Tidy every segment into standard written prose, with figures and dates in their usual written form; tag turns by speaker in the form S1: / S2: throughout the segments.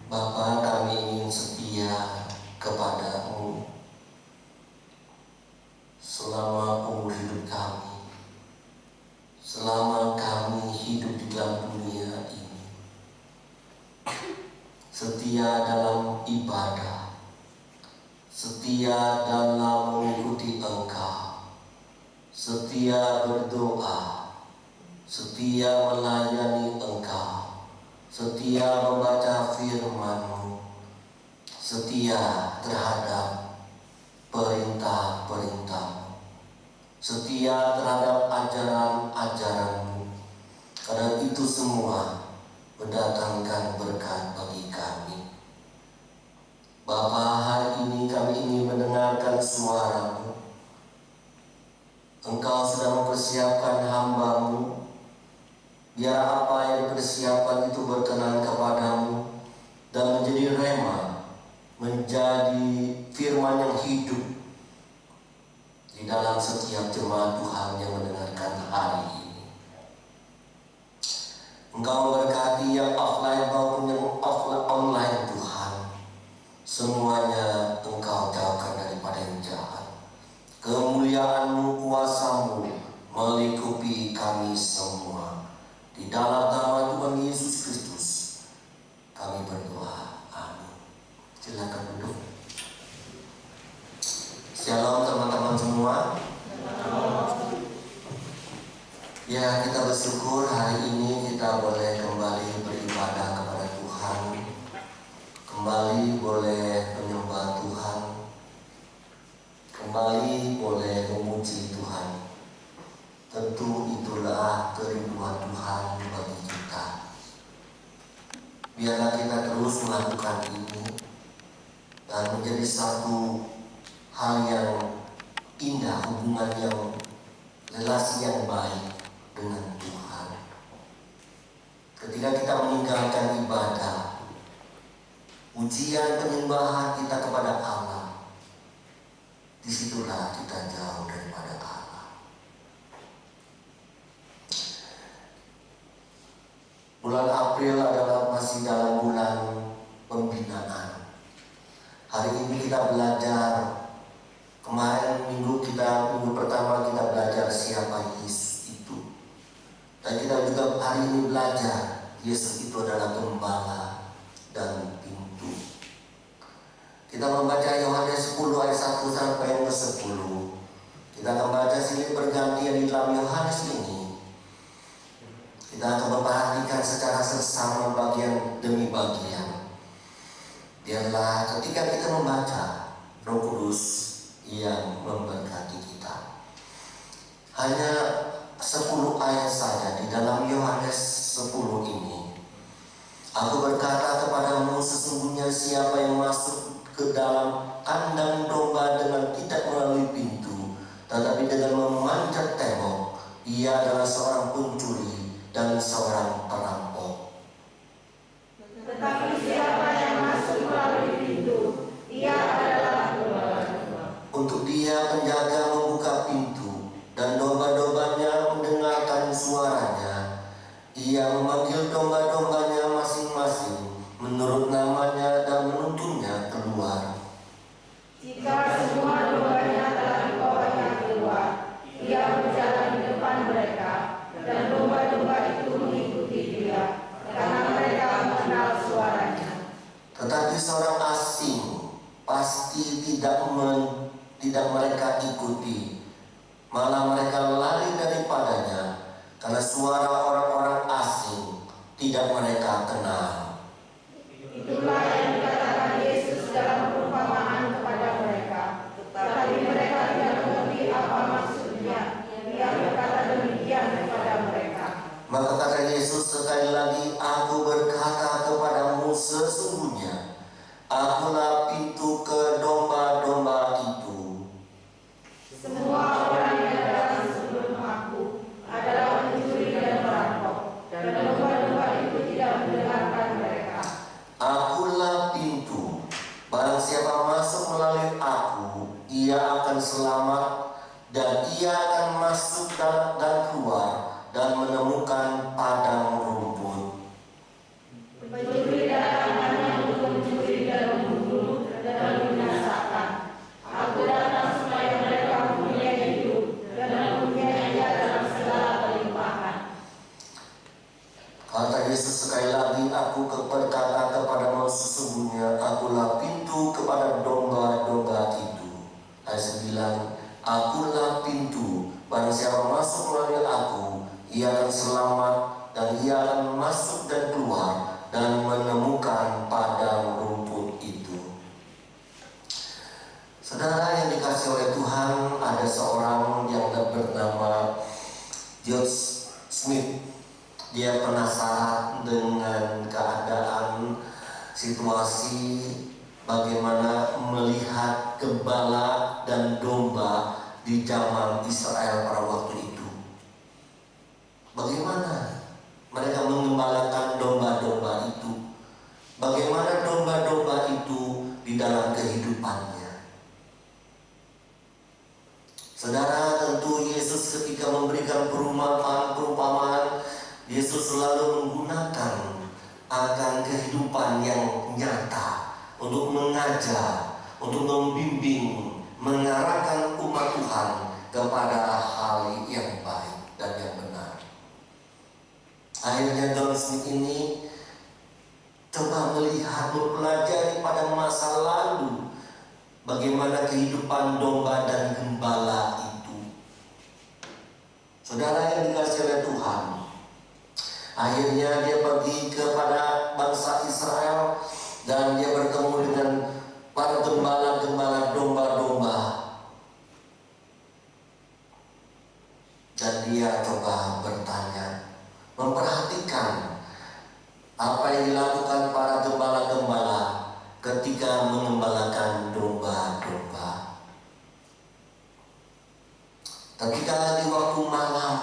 S1: Bapa, kami ingin setia kepadamu selama umur hidup kami, selama kami hidup di dalam dunia ini. Setia dalam ibadah, setia dalam mengikuti Engkau, setia berdoa, setia melayani Engkau, setia membaca firman-Mu, setia terhadap perintah-perintah-Mu, setia terhadap ajaran-ajaran-Mu. Karena itu semua mendatangkan berkat bagi kami. Bapa, hari ini kami ingin mendengarkan suara-Mu. Engkau sudah mempersiapkan hamba-Mu. Biar apa yang persiapan itu berkenan kepadamu dan menjadi rema, menjadi firman yang hidup di dalam setiap jemaat Tuhan yang mendengarkan hari ini. Engkau memberkati yang offline maupun yang online Tuhan. Semuanya Engkau jauhkan daripada yang jahat. Kemuliaan-Mu, kuasa-Mu melingkupi kami semua. Di dalam nama Tuhan Yesus Kristus kami berdoa. Amin. Silakan duduk. Shalom teman-teman semua. Ya, kita bersyukur hari ini kita boleh kembali beribadah kepada Tuhan, kembali boleh menyembah Tuhan, kembali boleh memuji Tuhan. Tentu itulah kerinduan Tuhan bagi kita. Biarlah kita terus melakukan ini dan menjadi satu hal yang indah, hubungan yang relasi yang baik dengan Tuhan. Ketika kita meninggalkan ibadah, ujian penyembahan kita kepada Allah, disitulah kita jauh daripada Allah. Bulan April adalah masih dalam bulan pembinaan. Hari ini kita belajar. Kemarin minggu pertama kita belajar siapa Yesus itu. Dan kita juga hari ini belajar Yesus itu adalah gembala dan pintu. Kita membaca Yohanes 10 ayat 1 sampai yang ke-10. Kita akan baca silih bergantian di dalam Yohanes ini. Kita akan memperhatikan secara seksama bagian demi bagian. Biarlah ketika kita membaca, Roh Kudus yang memberkati kita. Hanya 10 ayat saja di dalam Yohanes 10 ini. Aku berkata kepadamu, sesungguhnya siapa yang masuk ke dalam kandang domba dengan tidak melalui pintu, tetapi dengan memanjat tembok, ia adalah seorang pencuri dan seorang perampok.
S2: Tetapi siapa yang masuk melalui pintu, ia adalah gembala.
S1: Untuk dia penjaga membuka pintu, dan domba-dombanya mendengarkan suaranya. Ia memanggil domba-dombanya masing-masing menurut namanya dan menuntunnya keluar.
S2: Jika semua dombanya telah dibawanya keluar, ia berjalan di depan mereka, dan domba-domba itu mengikuti dia, karena mereka mengenal suaranya.
S1: Tetapi seorang asing pasti tidak mereka ikuti, malah mereka lari daripadanya, karena suara orang-orang asing tidak mereka kenal.
S2: Itulah yang dikatakan Yesus dalam perumpamaan kepada mereka. Tetapi mereka tidak mengerti apa maksudnya. Ia berkata demikian kepada mereka.
S1: Maka kata Yesus sekali lagi, aku berkata kepadamu, sesungguhnya akulah pintu ke domba-domba itu.
S2: Semua orang yang datang sebelum aku adalah pencuri dan perampok, dan domba-domba itu tidak mendengarkan mereka.
S1: Akulah pintu, barang siapa masuk melalui aku, ia akan selamat, dan ia akan masuk dan keluar dan menemukan padang rumput.
S2: Pencuri datang hanya untuk
S1: Kata Yesus sekali lagi, aku berkata kepadamu, sesungguhnya akulah pintu kepada domba-domba itu. Ayat 9, akulah pintu, barang siapa masuk melalui aku, ia akan selamat, dan ia akan masuk dan keluar, dan menemukan padang rumput itu. Saudara yang dikasih oleh Tuhan, ada seorang yang bernama George Smith. Dia penasaran dengan keadaan situasi bagaimana melihat gembala dan domba di zaman Israel pada waktu itu. Bagaimana mereka mengembalakan domba-domba itu? Bagaimana domba-domba itu di dalam kehidupannya? Saudara, tentu Yesus ketika memberikan perumpamaan, Yesus selalu menggunakan akan kehidupan yang nyata untuk mengajar, untuk membimbing, mengarahkan umat Tuhan kepada hal yang baik dan yang benar. Akhirnya John Smith ini coba melihat, mempelajari pada masa lalu bagaimana kehidupan domba dan gembala itu. Saudara yang dikasihi oleh Tuhan, akhirnya dia pergi kepada bangsa Israel dan dia bertemu dengan para gembala-gembala domba-domba. Dan dia coba bertanya, memperhatikan apa yang dilakukan para gembala-gembala ketika mengembalakan domba-domba. Ketika di waktu malam,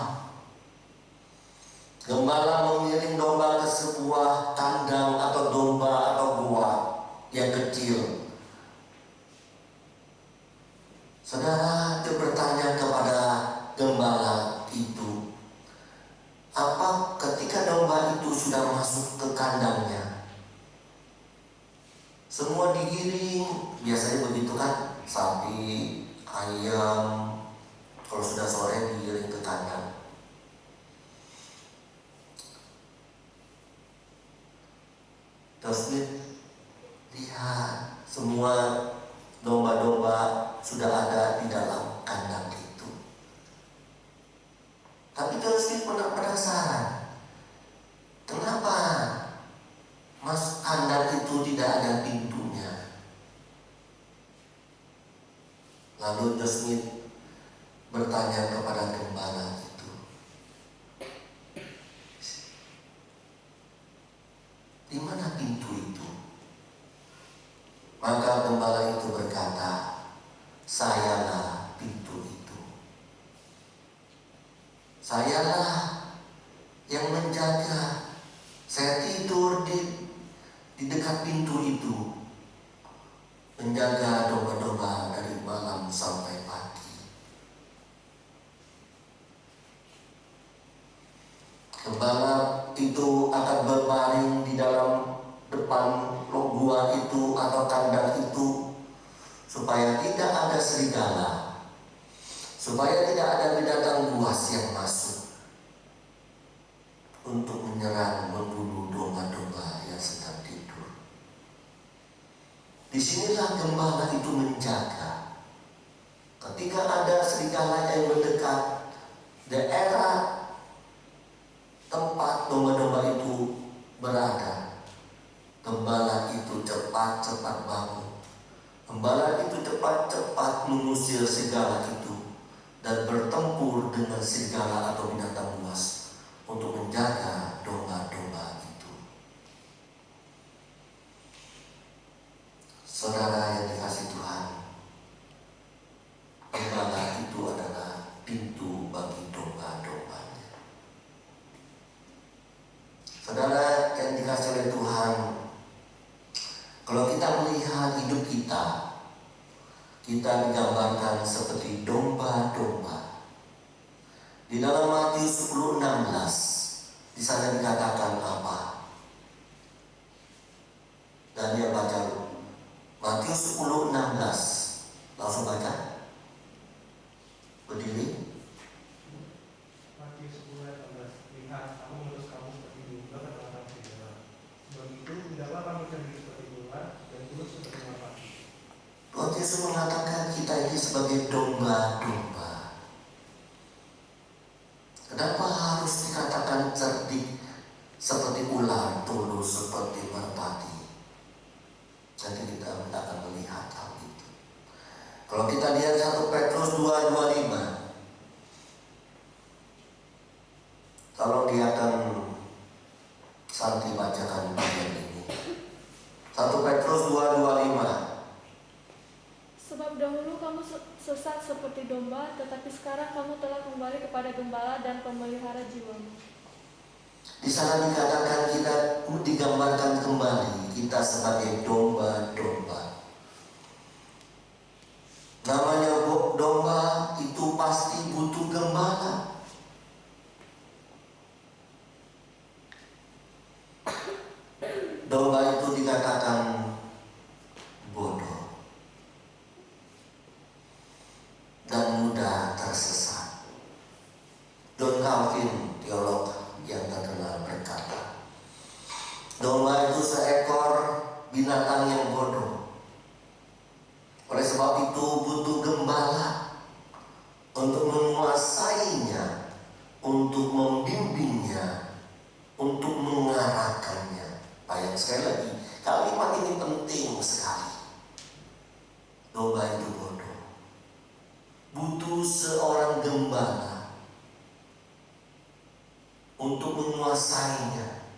S1: gembala mengiring domba ke sebuah kandang atau domba atau gua yang kecil. Saudara, dia bertanya kepada gembala itu, apa ketika domba itu sudah masuk ke kandangnya, semua digiring, biasanya begitu kan, sapi, ayam, kalau sudah sore digiring ke kandang. Terus lihat semua domba-domba sudah ada di dalam kandang itu. Tapi Smith penasaran, kenapa kandang itu tidak ada pintunya? Lalu Smith bertanya kepada gembala itu, di mana pintu itu? Maka gembala itu berkata, sayalah pintu itu. Sayalah yang menjaga. Saya tidur di dekat pintu itu, menjaga domba-domba dari malam sampai pagi. Gembala itu akan berbaring di dalam depan gua itu atau kandang itu, supaya tidak ada serigala, supaya tidak ada binatang buas yang masuk untuk menyerang, membunuh domba-domba yang sedang tidur. Disinilah gembala itu menjaga. Ketika ada serigala yang mendekat daerah tempat domba-domba itu berada, gembala itu cepat-cepat bangun. Gembala itu cepat-cepat mengusir serigala itu dan bertempur dengan serigala atau binatang buas untuk menjaga domba-domba itu. Saudara yang dikasihi Tuhan, gembala itu adalah pintu bagi domba-dombanya. Saudara yang dikasihi oleh Tuhan, kalau kita melihat hidup kita digambarkan seperti domba-domba. Di dalam Matius 10:16, di sana dikatakan apa? Dan dia baca Matius 10:16. Langsung baca. Berdiri.
S3: Matius 10:16. Lihat, aku mengutus kamu seperti domba ke tengah-tengah
S1: Yesus mengatakan kita ini sebagai domba-domba. Kenapa harus dikatakan cerdik seperti ular, tulus seperti merpati? Nanti kita akan melihat hal itu. Kalau kita lihat 1 Petrus 2:25, kalau dia akan Santi bacakan bagian ini. 1 Petrus 2:25.
S3: Sebab dahulu kamu sesat seperti domba, tetapi sekarang kamu telah kembali kepada gembala dan pemelihara jiwamu.
S1: Di sana dikatakan kita digambarkan kembali kita sebagai domba-domba. Namanya domba itu pasti butuh gembala. Domba itu dikatakan bodoh dan mudah tersesat. John Calvin, teolog yang terkenal, berkata, domba itu seekor binatang yang bodoh. Oleh sebab itu butuh gembala untuk menguasainya, untuk membimbingnya, untuk mengarahkannya. Bayang sekali lagi, kalimat ini penting sekali. Domba itu bodoh, butuh seorang gembala untuk menguasainya,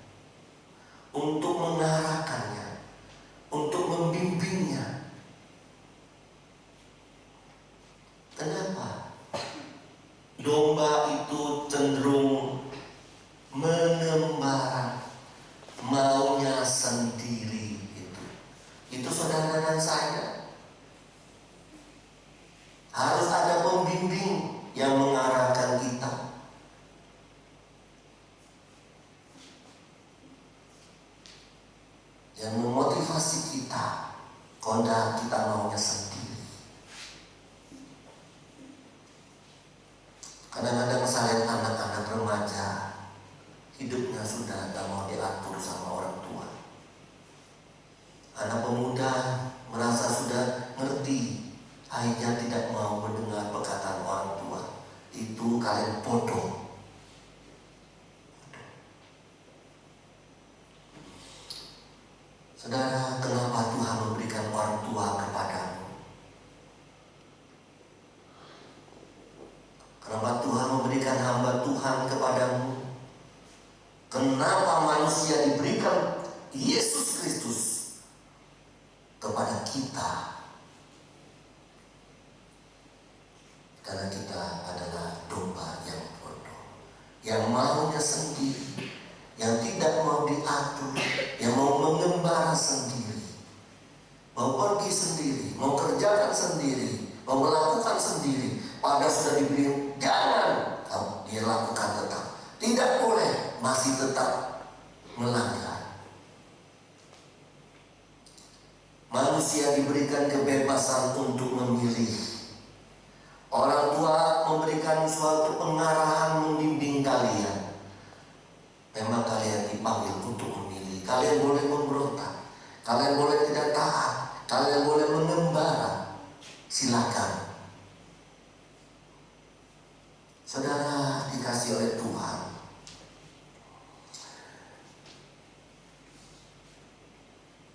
S1: untuk mengarahkannya, untuk membimbingnya. Kenapa? Domba itu cenderung mengembara, maunya sendiri. Itu saudara dan saya. Harus ada pembimbing yang mengarahkan kita. Yang memotivasi kita, kalau kita maunya sendiri. Kadang-kadang saya lihat anak-anak remaja, hidupnya sudah tidak mau diatur sama orang tua. Anak pemuda merasa sudah ngerti, akhirnya tidak mau mendengar perkataan orang tua. Itu kalian bodoh. Saudara, kenapa Tuhan memberikan orang tua kepadamu? Kenapa Tuhan memberikan hamba Tuhan kepadamu? Kenapa manusia diberikan Yesus Kristus kepada kita? Karena kita adalah domba yang bodoh, yang maunya sendiri, yang tidak mau diatur, yang mau mengembara sendiri, mau pergi sendiri, mau kerjakan sendiri, mau melakukan sendiri. Padahal sudah diberi, jangan dia lakukan tetap, tidak boleh, masih tetap melanggar. Manusia diberikan kebebasan untuk memilih. Orang tua memberikan suatu pengarahan, membimbing kalian. Memang kalian dipanggil untuk memilih. Kalian boleh memberontak, kalian boleh tidak taat, kalian boleh mengembara. Silakan. Saudara dikasih oleh Tuhan,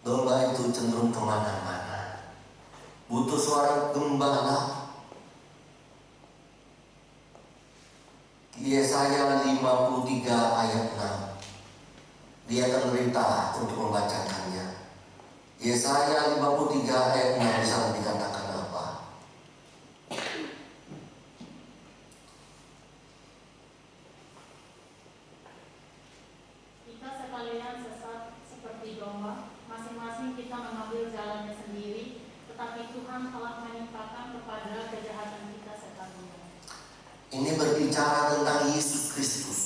S1: domba itu cenderung kemana-mana, butuh suara gembala. Yesaya 53 ayat 6. Dia akan merintah untuk membacakannya. Yesaya 53 ayat 6 di sana dikatakan apa?
S2: Kita sekalian sesat seperti domba, masing-masing kita mengambil jalannya sendiri, tetapi Tuhan telah menimpakan kepada kejahatan kita sekalian.
S1: Ini berbicara tentang Yesus Kristus.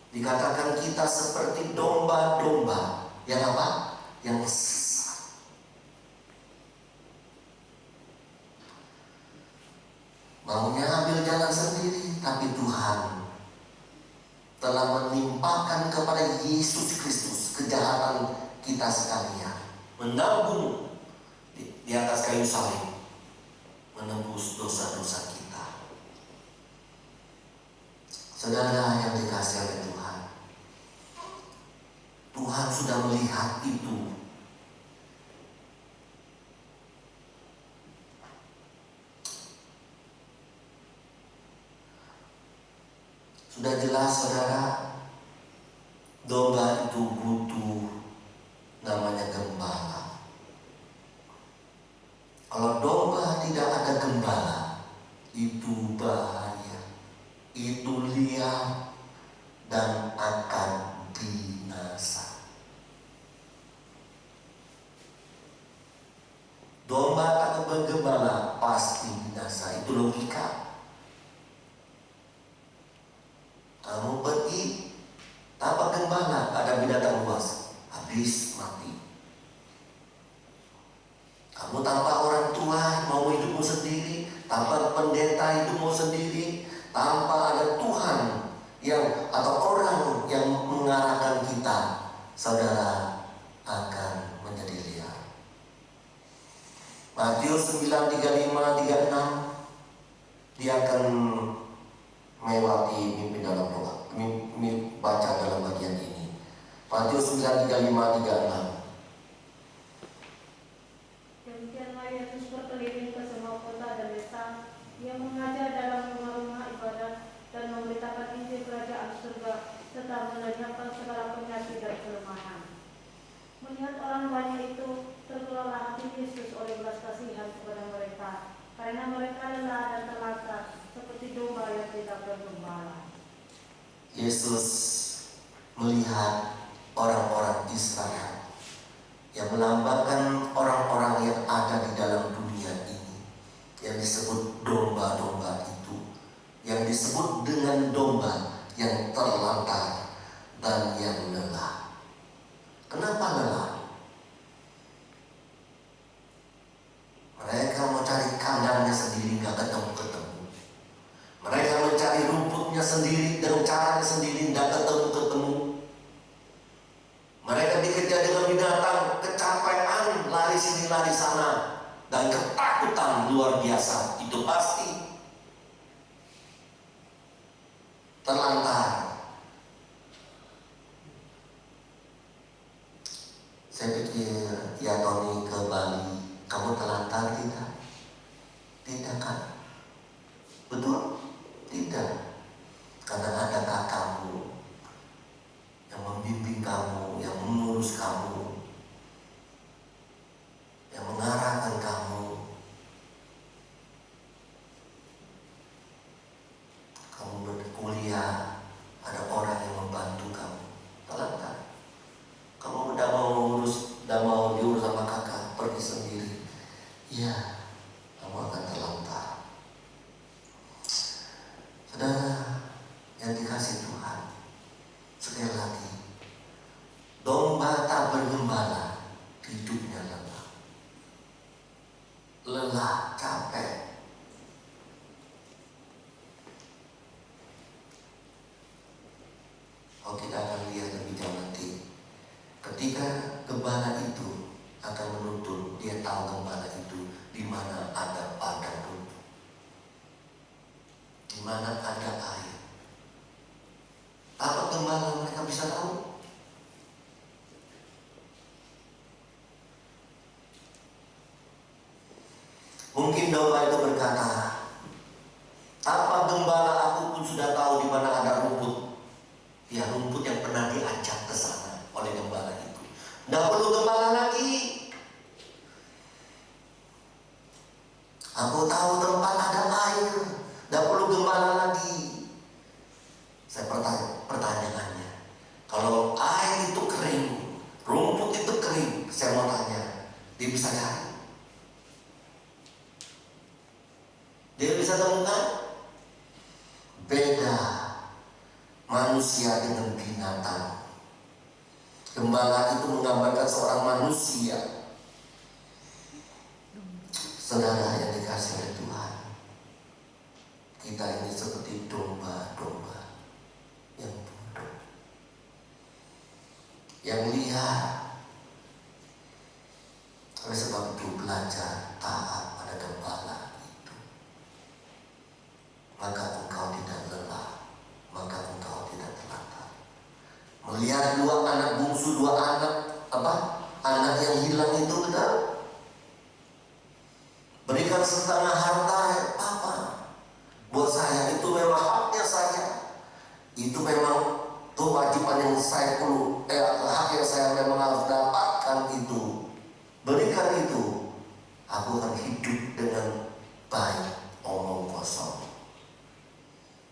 S1: Dikatakan kita seperti domba-domba yang apa? Yang sesat. Maunya ambil jalan sendiri, tapi Tuhan telah menimpakan kepada Yesus Kristus kejahatan kita sekalian, menanggung di atas kayu salib menembus dosa-dosa kita. Saudara yang dikasihi oleh Tuhan, Tuhan sudah melihat itu. Sudah jelas saudara, domba itu butuh namanya gembala. Kalau domba tidak ada gembala, itu bahaya, itu liar dan akan binasa. Domba tak bergembala pasti binasa, itu logika. Kamu pergi tanpa gembala, ada binatang buas, habis mati. Kamu tanpa orang tua, mau hidupmu sendiri, tanpa pendeta hidupmu sendiri, tanpa ada Tuhan yang atau orang yang mengarahkan kita, saudara akan menjadi liar. Matius 9:35-36, dia akan melewati mimpi dalam doa, baca dalam bagian ini. Matius 9:35-36.
S2: Demikianlah Yesus berkeliling ke semua kota dan desa. Ia mengajar dalam rumah-rumah ibadat dan memberitakan Injil Kerajaan Surga serta melenyapkan segala penyakit dan kelemahan. Melihat orang banyak itu, tergelorlah hati Yesus oleh belas kasihan kepada mereka, karena mereka lelah dan terlantar seperti domba yang tidak bergembala.
S1: Yesus melihat orang-orang Israel yang melambangkan orang-orang yang ada di dalam dunia ini, yang disebut domba-domba itu, yang disebut dengan domba yang terlantar dan yang lelah. Kenapa lelah? Mereka mau cari kandangnya sendiri, gak ketemu-ketemu. Mereka mencari rumputnya sendiri dengan caranya sendiri, gak ketemu-ketemu. Mereka dikejar dengan binatang, kecapean, lari sini lari sana, dan ketakutan luar biasa. Itu pasti terlantar. Saya pikir, ya Tony ke Bali, kamu terlantar tidak? Tidak kan? Betul? Tidak. Karena ada kakakmu yang membimbing kamu, yang mengurus kamu, yang mengarahkan kamu. Kamu berkuliah, ada orang yang membantu kamu. Terlantar. Kamu udah mau diurus sama kakak, pergi sendiri. Ya, kamu akan terlantar. Saudara yang dikasih Tuhan, sekali lagi, domba tak bergembala, hidupnya lelah. Lelah, capek. Oh, kita akan lihat lebih jauh nanti. Ketika gembala itu akan menuntun, dia tahu gembala itu di mana ada padang rumput, di mana ada air. Apa gembala mereka bisa tahu? Mungkin domba itu berkata, apa gembala aku pun sudah tahu di mana ada rumput. Ya, rumput yang pernah diajak ke sana oleh gembala itu. Tidak perlu gembala lagi. Aku tahu tempat ada air. Tidak perlu gembala lagi. Saya pertanyaannya, kalau air itu kering, rumput itu kering, saya mau tanya, dia bisa cari? Dia bisa temukan? Beda manusia dengan binatang. Gembala itu menggambarkan seorang manusia. Saudara yang dikasih oleh Tuhan, kita ini seperti domba-domba yang bodoh, yang liar. Oleh sebab itu belajar taat pada gembala itu, maka engkau tidak lelah, maka engkau tidak telantar. Melihat dua anak bungsu, anak yang hilang itu, benar. Berikan setengah harta, apa? Buat saya itu memang haknya saya. Itu memang kewajiban yang saya hak yang saya memang harus dapatkan itu. Berikan itu, aku akan hidup dengan baik, omong kosong.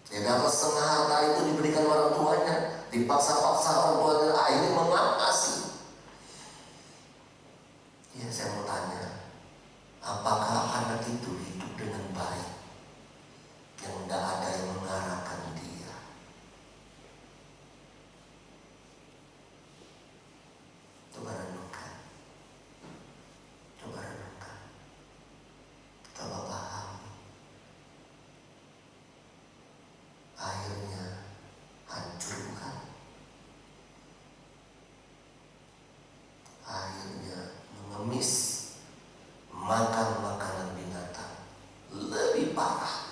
S1: Ya dapat setengah harta itu diberikan orang tuanya, dipaksa-paksa orang tuanya, akhirnya mengasihi. Ya saya mau tanya, apakah anak itu hidup dengan baik, yang tidak ada yang mengarahkan dia? Coba renungkan. Coba pahami. Akhirnya hancur bukan? Akhirnya mengemis, makan makanan binatang, lebih parah.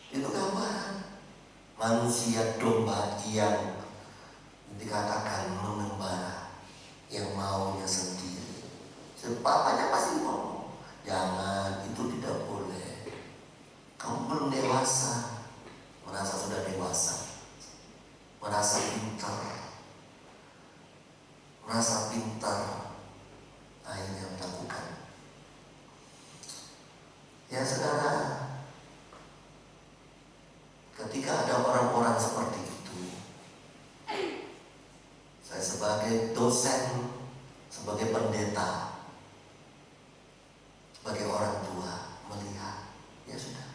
S1: Itu gambaran manusia domba yang dikatakan mengembara, yang maunya sendiri. Bapaknya pasti ngomong, jangan, itu tidak boleh. Kamu belum dewasa, merasa sudah dewasa, merasa pintar, akhirnya melakukan. Ya saudara, ketika ada orang-orang seperti itu, saya sebagai dosen, sebagai pendeta, sebagai orang tua melihat, ya sudah.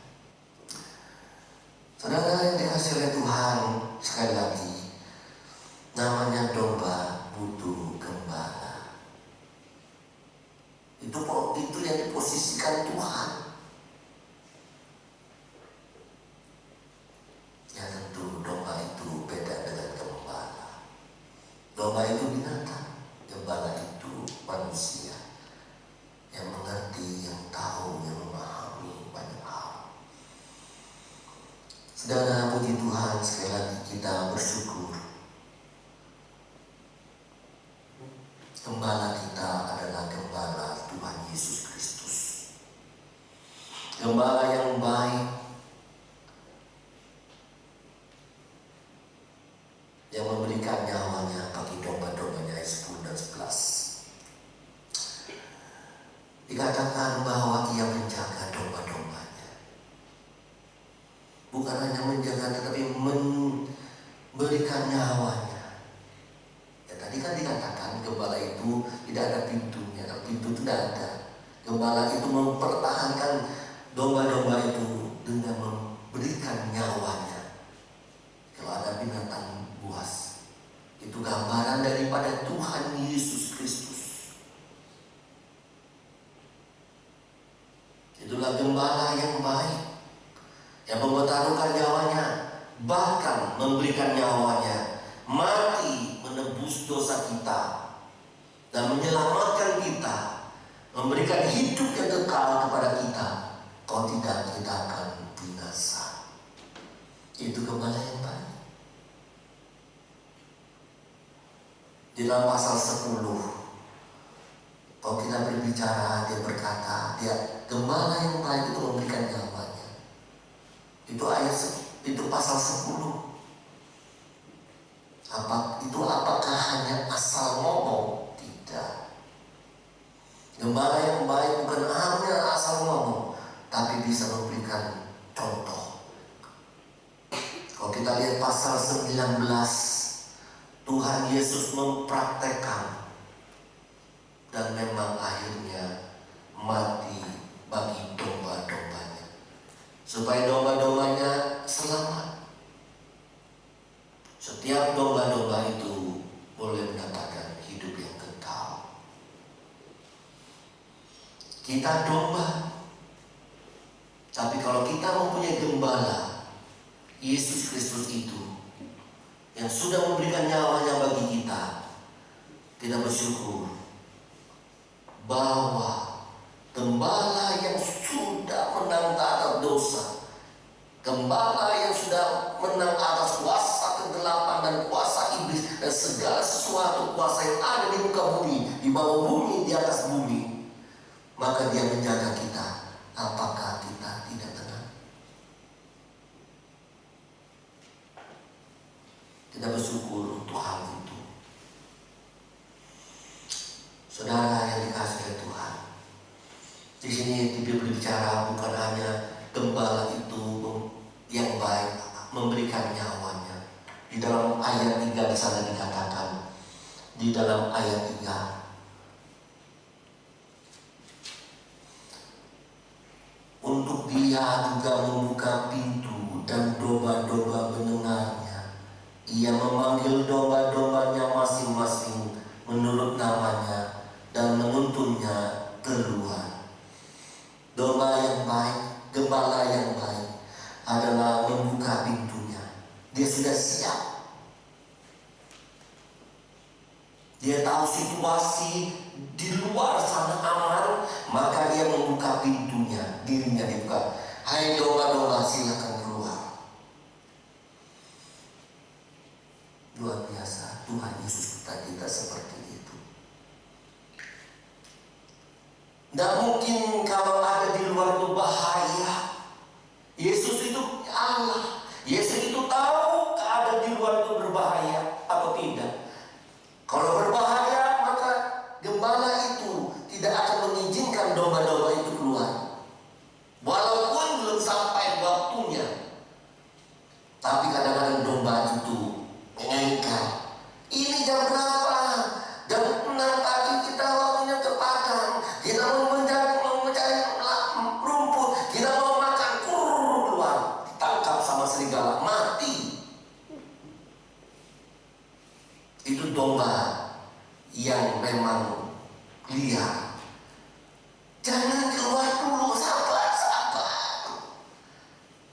S1: Saudara yang dikasihi oleh Tuhan, sekali lagi, namanya domba butuh gembala. Itu yang diposisikan Tuhan. Ya tentu domba itu beda dengan gembala. Domba itu binatang, gembala itu manusia yang mengerti, yang tahu, yang memahami banyak hal. Saudara, puji Tuhan, sekali lagi kita bersyukur. Gembala kita adalah gembala Tuhan Yesus Kristus. Gembala yang baik, yang memberikan nyawanya bagi domba-dombanya, ayat 10 dan 11. Dikatakan bahwa ia menjaga domba-dombanya. Bukan hanya menjaga, tetapi memberikan nyawanya. Ya, tadi kan dikatakan gembala itu tidak ada pintunya, pintu itu tidak ada. Gembala itu mempertahankan domba-domba itu dengan memberikan nyawanya. Kalau ada binatang buas, itu gambaran daripada Tuhan Yesus Kristus. Itulah gembala yang baik, yang mempertaruhkan nyawanya, bahkan memberikan nyawanya, mati menebus dosa kita dan menyelamatkan kita, memberikan hidup yang kekal kepada kita. Kalau tidak, kita akan binasa. Itu gembala yang baik. Di dalam pasal 10, kalau kita berbicara, dia berkata, gembala yang baik itu memberikan nyawanya. Itu pasal 10. Apakah hanya asal ngomong? Tidak. Gembala yang baik bukan hanya asal ngomong, tapi bisa memberikan contoh. Kalau kita lihat pasal 19, Tuhan Yesus mempraktekkan dan memang akhirnya mati bagi domba-dombanya, supaya domba-dombanya selamat. Setiap domba-domba itu boleh mendapatkan hidup yang kekal. Kita domba, tapi kalau kita mempunyai gembala, Yesus Kristus itu, yang sudah memberikan nyawanya bagi kita bersyukur. sesuatu kuasa yang ada di muka bumi, di bawah bumi, di atas bumi, maka Dia menjaga kita. Apakah kita tidak tenang? Kita bersyukur untuk hal itu. Saudara yang dikasihi oleh Tuhan, di sini Biblia berbicara bukan hanya gembala itu yang baik memberikan nyawanya. Di dalam ayat 3 di sana dikatakan, di dalam ayat 3, untuk Dia juga membuka pintu dan domba-domba mendengarnya. Ia memanggil domba-dombanya masing-masing menurut namanya dan menuntunnya keluar. Domba yang baik, gembala yang baik adalah membuka pintunya. Dia sudah siap. Dia tahu situasi di luar sana aman, maka dia membuka pintunya, dirinya dibuka. Hai domba-domba, silakan keluar. Luar biasa, Tuhan Yesus kita seperti itu. Tidak mungkin kalau ada di luar itu bahaya. Yesus itu Allah. Yesus itu tahu ada di luar itu berbahaya atau tidak. Kalau berbahaya, maka gembala itu tidak akan mengizinkan domba-domba itu keluar. Walaupun belum sampai waktunya. Tapi kadang-kadang domba itu mengengkar. Ini jam berapa? Jam 6 pagi kita waktunya ke padang. Kita mau mencari rumput. Kita mau makan. Keluar. Ditangkap sama serigala. Mati. Itu domba yang memang liar. Jangan keluar dulu, sabar.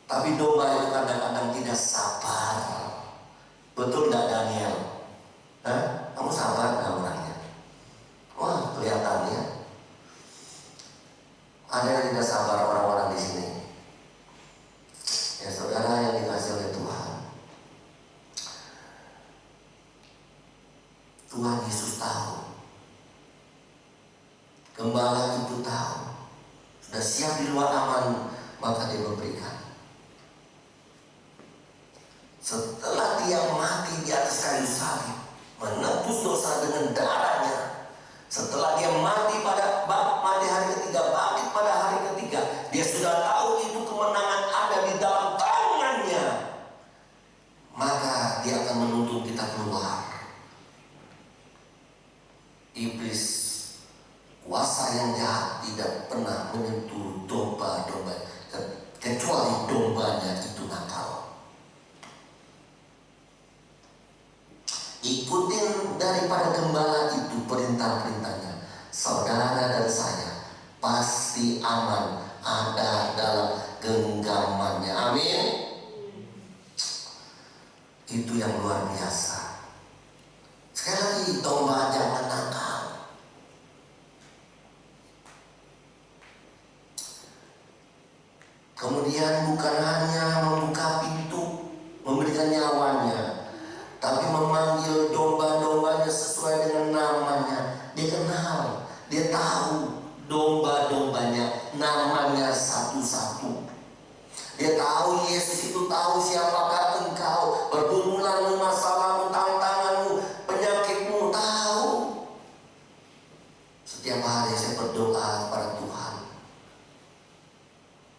S1: Tapi domba itu kadang-kadang tidak sabar. Betul tidak Daniel? Kamu sabar nggak orangnya? Wah, kelihatannya ada yang tidak sabar orang-orang di sini. Ya saudara yang dikasihi oleh Tuhan, Tuhan Yesus tahu, gembala itu tahu, sudah siap di luar aman, maka Dia memberikan. Setelah Dia mati di atas kayu salib, menebus dosa dengan darahnya. Setelah Dia mati mati hari ketiga, bangkit pada hari ketiga, Dia sudah tahu itu kemenangan ada di dalam tangannya. Maka Dia akan menuntun kita keluar. Iblis, kuasa yang jahat, tidak pernah menyentuh domba-domba kecuali dombanya itu nakal. Ikutin daripada gembala itu perintah-perintahnya. Saudara dan saya pasti aman ada dalam genggamannya. Amin. Itu yang luar biasa. Sekali lagi, domba jangan nakal. Kemudian bukan hanya membuka pintu, memberikan nyawanya, tapi memanggil domba-dombanya sesuai dengan namanya. Dia kenal, dia tahu domba-dombanya, namanya satu-satu. Dia tahu, Yesus itu tahu siapakah engkau, pergumulanmu, masalahmu, tantanganmu, penyakitmu, tahu. Setiap hari saya berdoa kepada Tuhan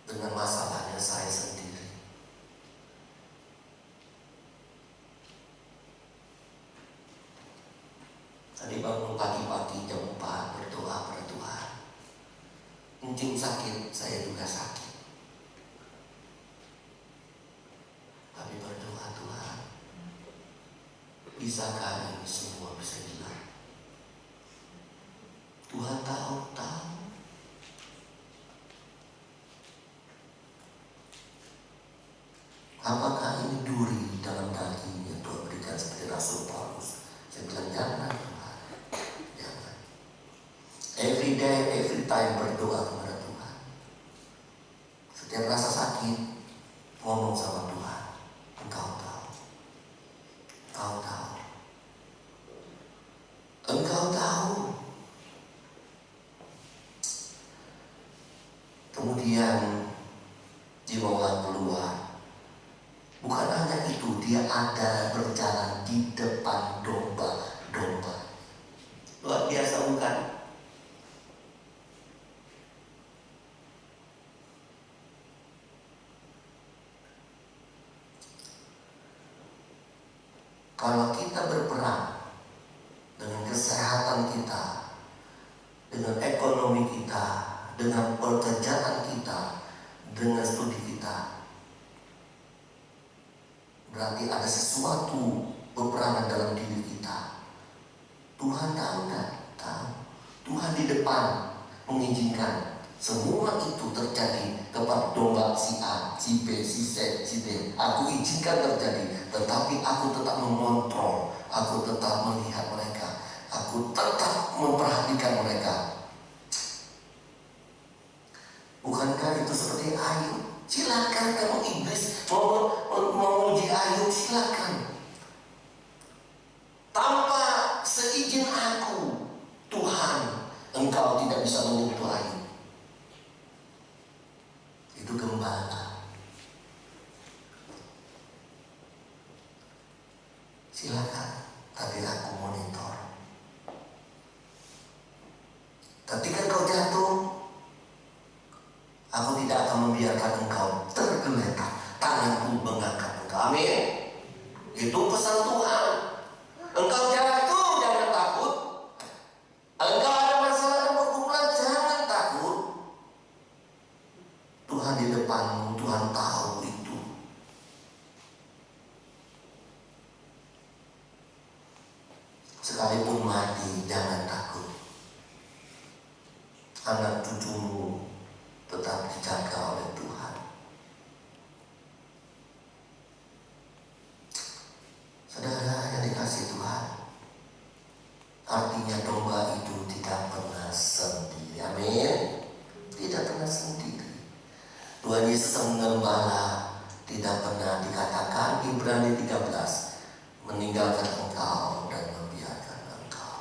S1: dengan masalahnya saya sendiri. Tadi bangun pagi-pagi jam 4 berdoa pada Tuhan. Mungkin sakit, saya juga sakit. Tapi berdoa, Tuhan, bisakah ini semua bisa hilang? Tuhan tahu. Apakah ini duri dalam daging yang Tuhan berikan seperti Rasul Paulus? Saya bilang jangan, Tuhan, jangan. Every day, every time berdoa kepada Tuhan. Setiap rasa sakit, ngomong sama Tuhan. Engkau tahu. kemudian dibawa keluar. Bukan hanya itu, dia ada berjalan di depan domba-domba. Luar biasa bukan? Kalau kita berperang dengan kesehatan kita, dengan ekonomi kita, dengan pekerjaan kita, dengan studi kita, berarti ada sesuatu peperangan dalam diri kita. Tuhan tahu kan? Tahu. Tuhan di depan mengizinkan semua itu terjadi kepada domba si A, si B, si C, si D. Aku izinkan terjadi, tetapi aku tetap mengontrol, aku tetap melihat mereka, aku tetap memperhatikan mereka. Bukankah itu seperti Ayub? Silakan kamu iblis mau uji Ayub, silakan. Tanpa seizin aku, Tuhan, engkau tidak bisa menyentuh Ayub. Itu gembala. Silakan, tapi aku monitor. Ketika kau jatuh, aku tidak akan membiarkan engkau tergeletak. Tanganku mengangkat engkau. Amin. Itu pesan Tuhan. Engkau jatuh, jangan takut. Engkau ada masalah dan pergumulan, jangan takut. Tuhan di depanmu, Tuhan tahu itu. Sekalipun mati, jangan takut. Anak cucumu tetap dijaga oleh Tuhan. Saudara yang dikasihi Tuhan, artinya domba itu tidak pernah sendiri. Amin. Tidak pernah sendiri. Tuhan Yesus sang gembala, tidak pernah dikatakan Ibrani 13 meninggalkan engkau dan membiarkan engkau.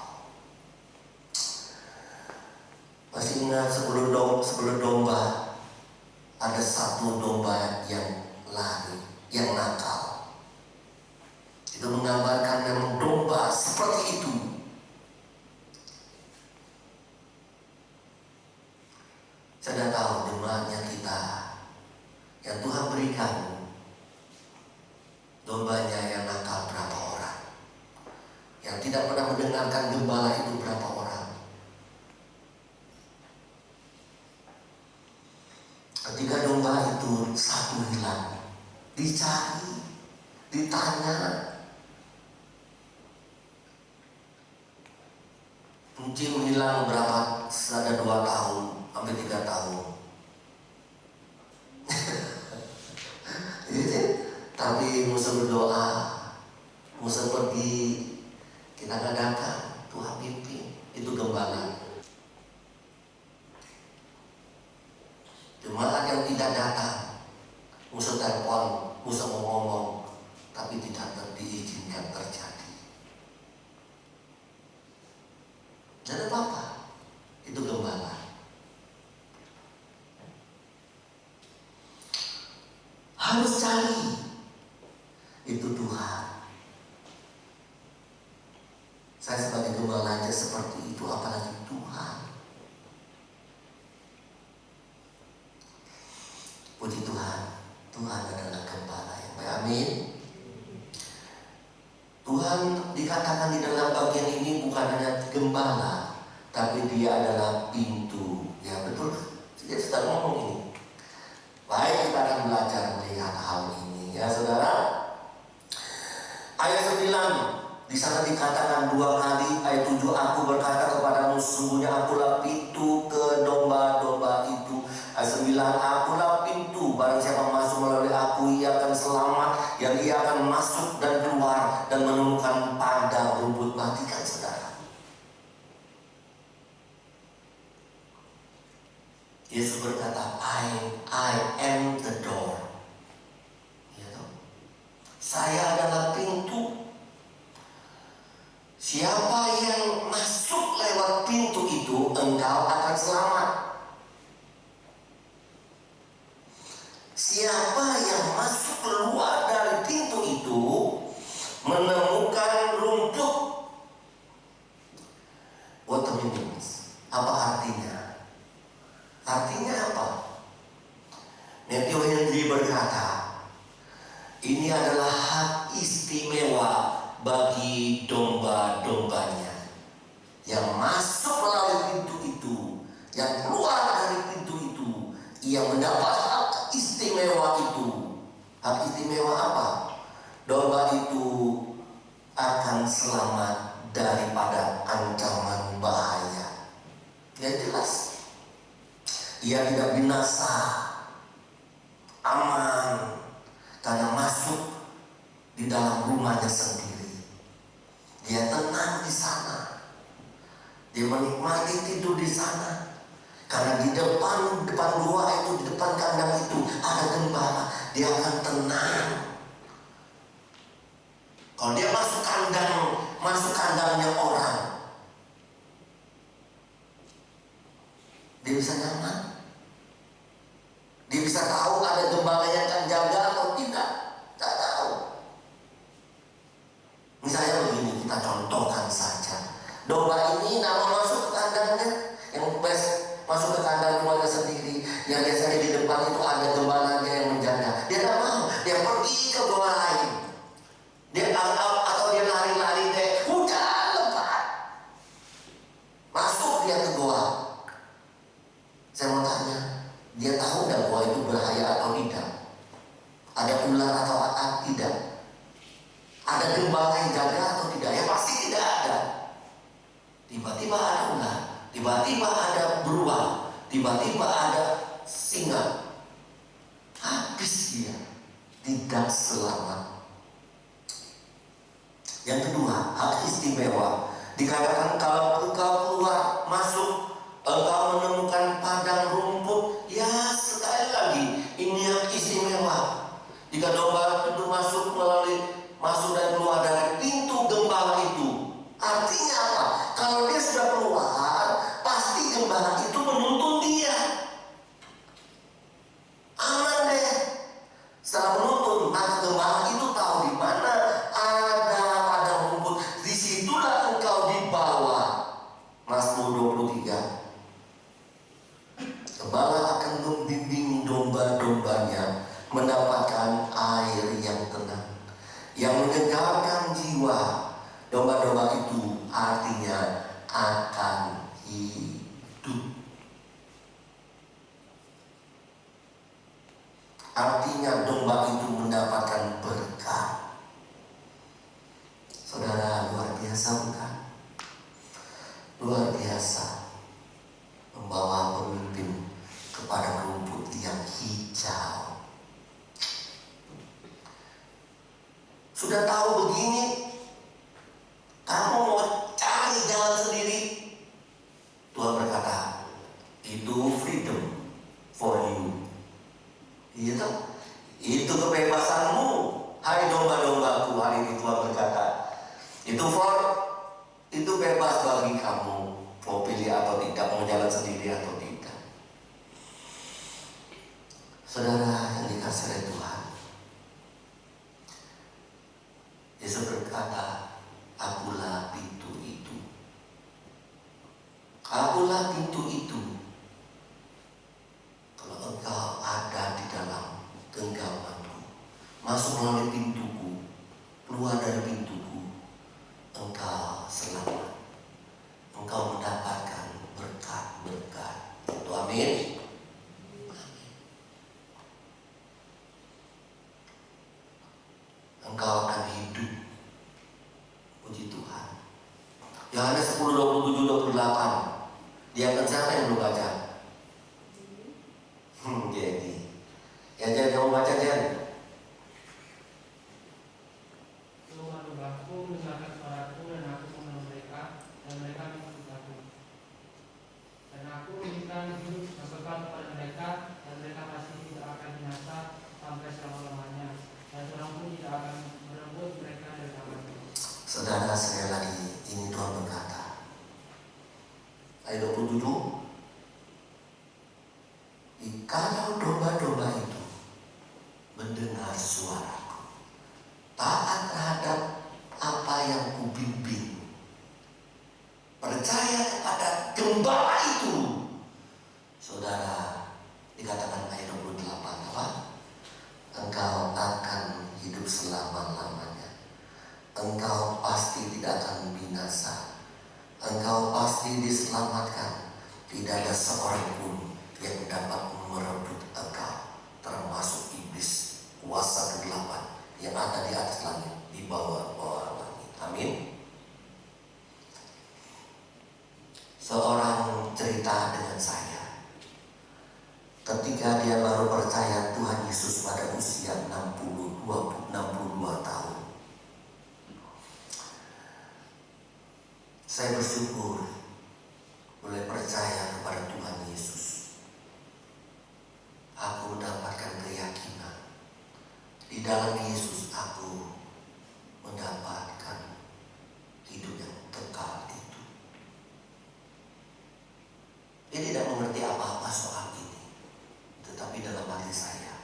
S1: Masih ingat sebelum domba ada satu domba yang lari, yang nakal. Itu menggambarkan memang domba seperti itu. Saya tahu jemaatnya kita yang Tuhan berikan dombanya yang nakal berapa orang, yang tidak pernah mendengarkan gembala itu berapa orang. Ketika domba itu satu hilang, dicari, ditanya, mungkin hilang berapa, ada 2 tahun sampai 3 tahun. Tapi musuh berdoa, musuh pergi, kita gak datang, Tuhan pimpin. Itu gembala. Jemaat yang tidak datang, musuh telepon, musuh mau ngomong, tapi tidak diizinkan terjadi. Dan apa? Itu gembala. Harus cari. Itu Tuhan. Saya sebagai gembala aja seperti itu, apalagi Tuhan. Puji Tuhan, Tuhan adalah gembala yang baik. Amin. Tuhan dikatakan di dalam bagian ini bukan hanya gembala, tapi dia adalah pintu. Ya betul, dia sedang ngomong ini. Baik, kita akan belajar melihat hal ini ya saudara. Ayat 9 di sana dikatakan 2 kali. Ayat 7, aku berkata kepadamu, sesungguhnya akulah pintu ke domba-domba itu. Ayat 9, akulah pintu, barang siapa masuk melalui aku, ia akan selamat, yang ia akan masuk dan keluar dan menemukan padang rumput. Perhatikan saudara, Yesus berkata, I am the door. Saya adalah pintu. Siapa yang masuk lewat pintu itu, engkau akan selamat. what the meanings? Apa artinya? Artinya apa? Matthew Henry berkata, ini adalah hak istimewa bagi domba-dombanya yang masuk melalui pintu itu, yang keluar dari pintu itu, ia mendapat hak istimewa itu. Hak istimewa apa? Domba itu akan selamat daripada ancaman bahaya. Ya jelas, ia tidak binasa, aman, karena masuk di dalam rumahnya sendiri. Dia tenang di sana, dia menikmati tidur di sana, karena di depan gua itu, di depan kandang itu ada gembala. Dia akan tenang. Kalau dia masuk kandangnya orang, dia bisa nyaman. Dia bisa tahu ada gembala yang akan jaga atau tidak. Tak tahu. Misalnya begini, kita contohkan saja. Domba ini nama masuk ke kandangnya, yang masuk ke kandang keluarga sendiri, yang biasanya di depan itu ada gembalanya yang menjaga. Dia tak mau, dia pergi ke gua lain. Dia atau dia lari-lari deh, hujan lebat, masuk dia ke gua. Saya mau tanya, dia tahu nggak gua itu berbahaya atau tidak? Ada ular atau tidak? Ada gembala yang jaga atau tidak? Ya pasti tidak ada. Tiba-tiba ada ular, tiba-tiba ada beruang, tiba-tiba ada singa. Habis dia, tidak selamat. Yang kedua, hak istimewa. Dikatakan kalau engkau keluar masuk, engkau menemukan padang rumput, ya sekali lagi ini hak istimewa. Jika domba itu masuk dan keluar dari pintu gembala itu, artinya apa? Kalau dia sudah keluar, pasti gembala itu menuntun dia. Aman deh. Setelah menuntun, maka gembala itu tahu di mana ada padang rumput. Disitulah engkau dibawa. Mazmur 23. Gembala akan membimbing domba-dombanya mendapatkan air yang tenang, yang menyegarkan jiwa. Domba-domba itu artinya akan hidup. Artinya domba itu mendapatkan berkat. Saudara, luar biasa bukan? Luar biasa. Membawa pemimpin kepada rumput yang hijau. Sudah tahu begini, kamu mau cari jalan sendiri. Tuhan berkata, itu freedom for you. Itu kebebasanmu, hai domba-dombaku. Hari ini Tuhan berkata, itu bebas bagi kamu, mau pilih atau tidak, mau jalan sendiri atau tidak. Saudara yang dikasih oleh Tuhan, Yesus berkata, akulah pintu itu. Akulah pintu itu. Kalau engkau ada di dalam genggamanku, masuk melalui pintuku, keluar dari pintuku, engkau selamat. Engkau mendapatkan berkat-berkat. Itu amin. Engkau akan hidup. Puji Tuhan. Yohanes 10:27-28. Dia akan siapa yang belum baca? Jadi ya jangan kamu baca Jen.
S4: Domba-dombaku mendengarkan suaraku dan aku mengenal mereka dan mereka mengikut aku. Dan aku memberikan hidup yang kekal kepada mereka dan mereka pasti tidak akan binasa sampai selama-lamanya. Dan seorang pun tidak akan merebut mereka dari tanganku.
S1: Saudara, sekali lagi ini Tuhan berkata. Ayat 27. Kalau domba-domba itu mendengar suaraku, taat terhadap apa yang kubimbing, percaya kepada engkau pasti diselamatkan. Tidak ada seorang pun yang dapat merebut engkau, termasuk iblis, kuasa kegelapan yang ada di atas langit, di bawah langit. Amin. Seorang cerita dengan saya, ketika dia baru percaya Tuhan Yesus pada usia 62 tahun. Saya bersyukur boleh percaya kepada Tuhan Yesus. Aku mendapatkan keyakinan di dalam Yesus. Aku mendapatkan hidup yang kekal itu. Dia tidak mengerti apa-apa soal ini, tetapi dalam hati saya,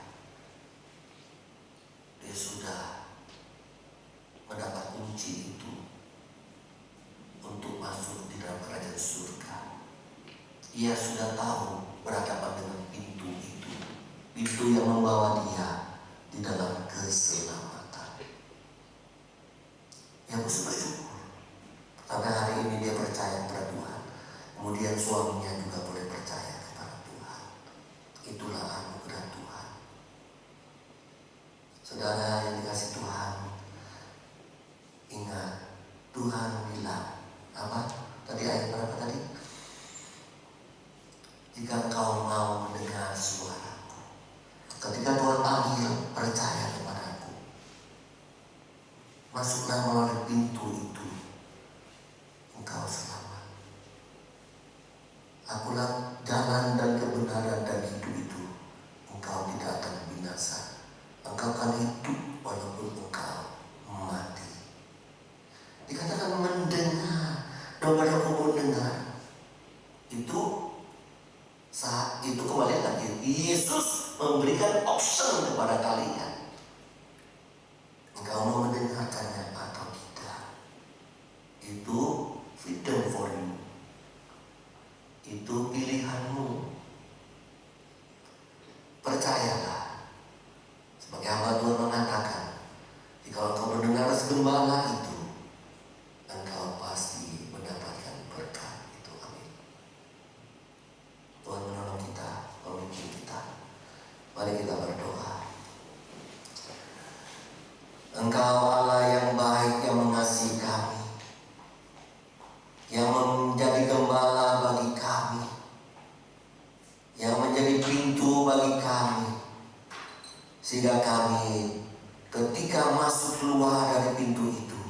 S1: dia sudah mendapat kunci itu untuk masuk di dalam kerajaan surga. Ia sudah tahu berhadapan dengan pintu itu, pintu yang membawa dia di dalam keselamatan. Ya, aku bersyukur sampai hari ini dia percaya kepada Tuhan. Kemudian suaminya juga boleh percaya kepada Tuhan. Itulah anugerah Tuhan. Saudara yang dikasih Tuhan, ingat Tuhan bilang apa? Tadi ayat berapa tadi? Jika engkau mau mendengar suaraku. Ketika Tuhan panggil, percaya kepadaku. Masuklah melalui pintu itu, engkau selamat. Akulah jalan dan kebenaran dan hidup itu. Engkau tidak akan binasa. Engkau akan hidup walaupun engkau mati. Dikatakan mendengar, domba-domba mendengar. Itu saat itu kembali lagi Yesus memberikan option kepada kalian. Engkau mau mendengarkannya atau tidak? Itu freedom for you. Itu pilihanmu. Percayalah. Sebagai hamba Tuhan mengatakan, jika engkau mendengar segembala itu, engkau pasti mendapatkan berkat itu. Amin. Tuhan menolong kita, memimpin kita. Mari kita berdoa. Engkau Allah yang baik, yang mengasihi kami, yang menjadi gembala bagi kami, yang menjadi pintu bagi kami, sehingga kami ketika masuk keluar dari pintu itu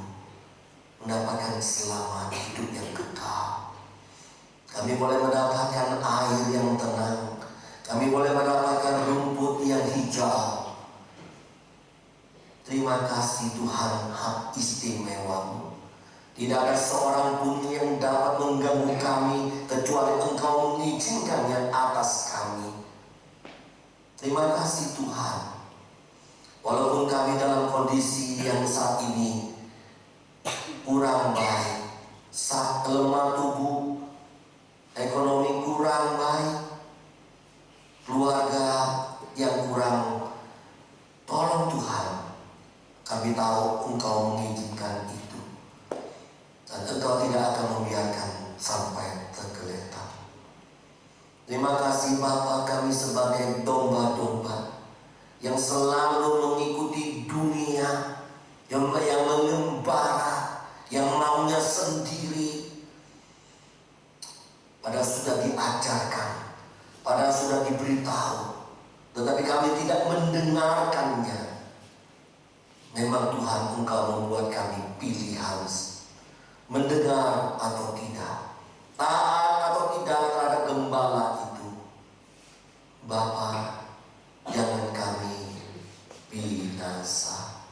S1: mendapatkan selamat hidup yang kekal. Kami boleh mendapatkan air yang tenang, kami boleh mendapatkan rumput yang hijau. Terima kasih Tuhan, hak istimewa-Mu. Tidak ada seorang pun yang dapat mengganggu kami kecuali Engkau mengizinkannya atas kami. Terima kasih Tuhan. Walaupun kami dalam kondisi yang saat ini kurang baik, saat lemah tubuh, ekonomi kurang baik, keluarga yang kurang, tolong Tuhan, kami tahu Engkau mengizinkan itu, dan Engkau tidak akan membiarkan sampai tergeletak. Terima kasih Bapa, kami sebagai domba-domba yang selalu mengikuti dunia, yang mengembara, yang maunya sendiri. Padahal sudah diajarkan, padahal sudah diberitahu, tetapi kami tidak mendengarkannya. Memang Tuhan, Engkau membuat kami pilihan, mendengar atau tidak, taat atau tidak terhadap gembala itu. Bapa, jangan kami binasa.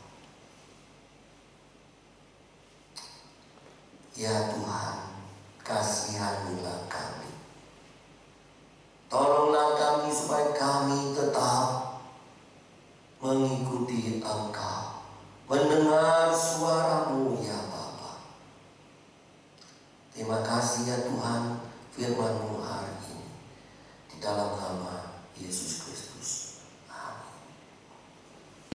S1: Ya Tuhan, kasihanilah kami. Tolonglah kami supaya kami tetap mengikuti Engkau, mendengar suara-Mu ya Bapa. Terima kasih ya Tuhan, firman-Mu hari ini di dalam nama Yesus